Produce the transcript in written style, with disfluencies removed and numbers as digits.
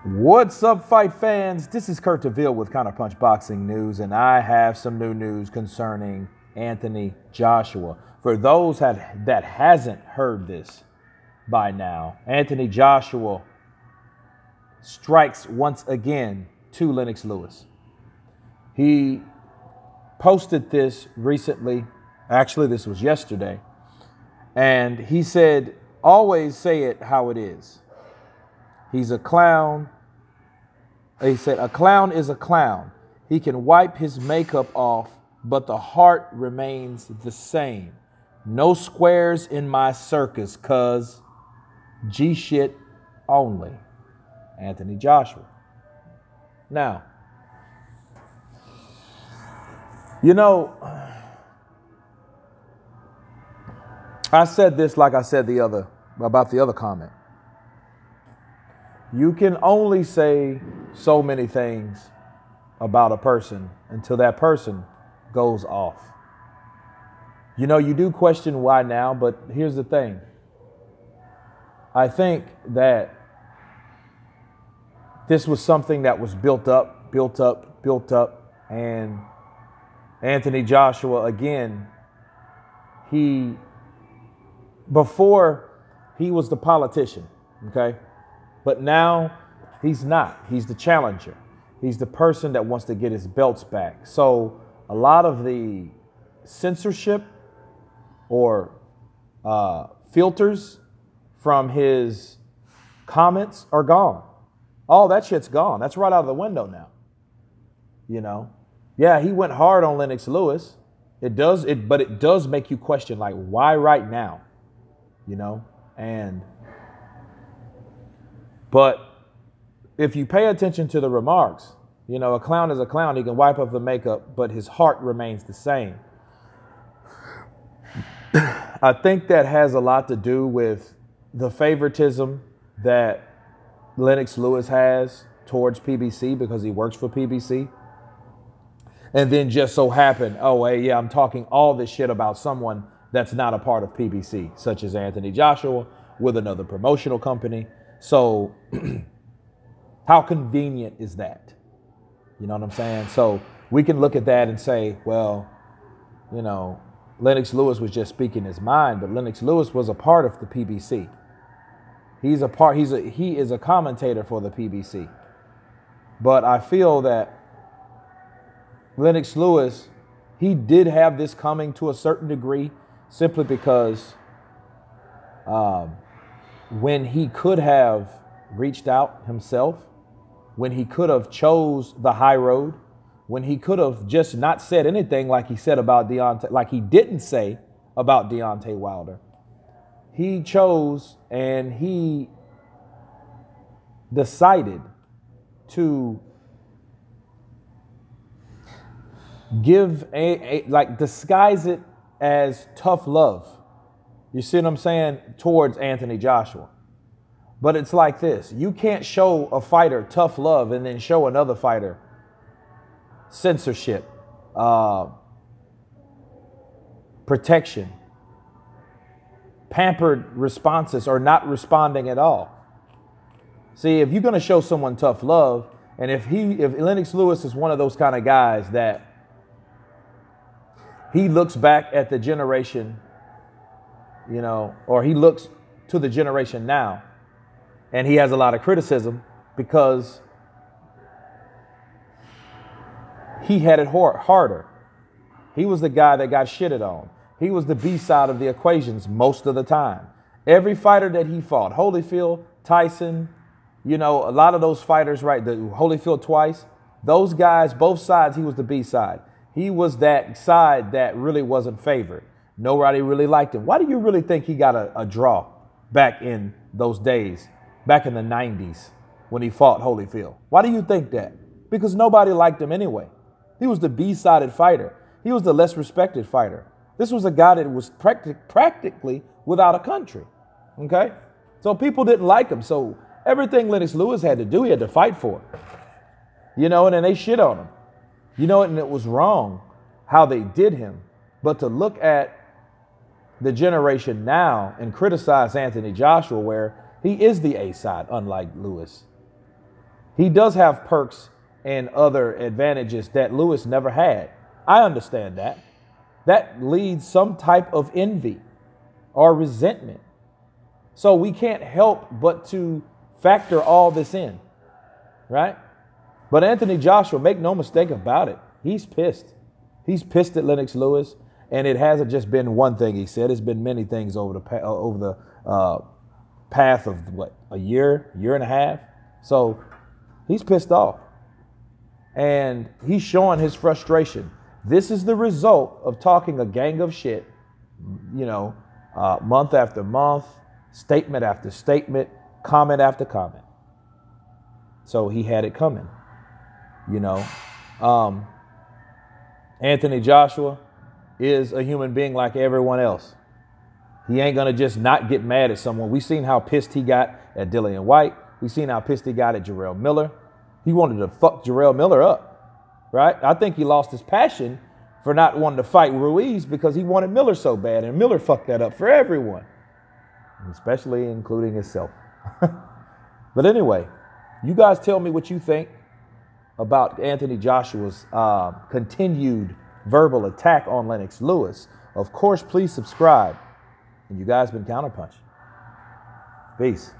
What's up, fight fans? This is Kurt DeVille with Counterpunch Boxing News, and I have some new news concerning Anthony Joshua. For those that hasn't heard this by now, Anthony Joshua strikes once again to Lennox Lewis. He posted this recently. Actually, this was yesterday. And he said, always say it how it is. He's a clown. He said, a clown is a clown. He can wipe his makeup off, but the heart remains the same. No squares in my circus, cuz G shit only. Anthony Joshua. Now, you know, I said this like I said about the other comment. You can only say so many things about a person until that person goes off. You know, you do question why now, but here's the thing. I think that this was something that was built up, and Anthony Joshua, again, before he was the politician, okay? But now he's not. He's the challenger. He's the person that wants to get his belts back. So a lot of the censorship or filters from his comments are gone. All that shit's gone. That's right out of the window now. You know? Yeah, he went hard on Lennox Lewis. But it does make you question, like, why right now? You know? But if you pay attention to the remarks, you know, a clown is a clown. He can wipe off the makeup, but his heart remains the same. I think that has a lot to do with the favoritism that Lennox Lewis has towards PBC because he works for PBC. And then just so happened, oh, hey, yeah, I'm talking all this shit about someone that's not a part of PBC, such as Anthony Joshua with another promotional company. So how convenient is that? You know what I'm saying? So we can look at that and say, well, you know, Lennox Lewis was just speaking his mind, but Lennox Lewis was a part of the PBC. He is a commentator for the PBC. But I feel that Lennox Lewis, he did have this coming to a certain degree simply because when he could have reached out himself, when he could have chose the high road, when he could have just not said anything like he said about Deontay, like he didn't say about Deontay Wilder, he chose and he decided to give like disguise it as tough love. You see what I'm saying? Towards Anthony Joshua. But it's like this. You can't show a fighter tough love and then show another fighter censorship, protection, pampered responses, or not responding at all. See, if you're going to show someone tough love, and if Lennox Lewis is one of those kind of guys that he looks back at the generation, you know, or he looks to the generation now, and he has a lot of criticism because he had it harder. He was the guy that got shitted on. He was the B side of the equations most of the time. Every fighter that he fought, Holyfield, Tyson, you know, a lot of those fighters, right, the Holyfield twice, those guys, both sides, he was the B side. He was that side that really wasn't favored. Nobody really liked him. Why do you really think he got a draw back in those days, back in the 90s when he fought Holyfield? Why do you think that? Because nobody liked him anyway. He was the B-sided fighter. He was the less respected fighter. This was a guy that was practically without a country, okay? So people didn't like him. So everything Lennox Lewis had to do, he had to fight for. You know, and then they shit on him. You know, and it was wrong how they did him. But to look at the generation now and criticize Anthony Joshua where he is the A side, unlike Lewis. He does have perks and other advantages that Lewis never had. I understand that. That leads some type of envy or resentment. So we can't help but to factor all this in, right? But Anthony Joshua, make no mistake about it, he's pissed. He's pissed at Lennox Lewis, and it hasn't just been one thing he said. It's been many things over the path of, what, a year and a half? So he's pissed off, and he's showing his frustration. This is the result of talking a gang of shit, month after month, statement after statement, comment after comment. So he had it coming, Anthony Joshua is a human being like everyone else. He ain't going to just not get mad at someone. We've seen how pissed he got at Dillian White. We've seen how pissed he got at Jarrell Miller. He wanted to fuck Jarrell Miller up, right? I think he lost his passion for not wanting to fight Ruiz because he wanted Miller so bad, and Miller fucked that up for everyone, especially including himself. But anyway, you guys tell me what you think about Anthony Joshua's continued verbal attack on Lennox Lewis. Of course, please subscribe. And you guys been Counterpunch. Peace.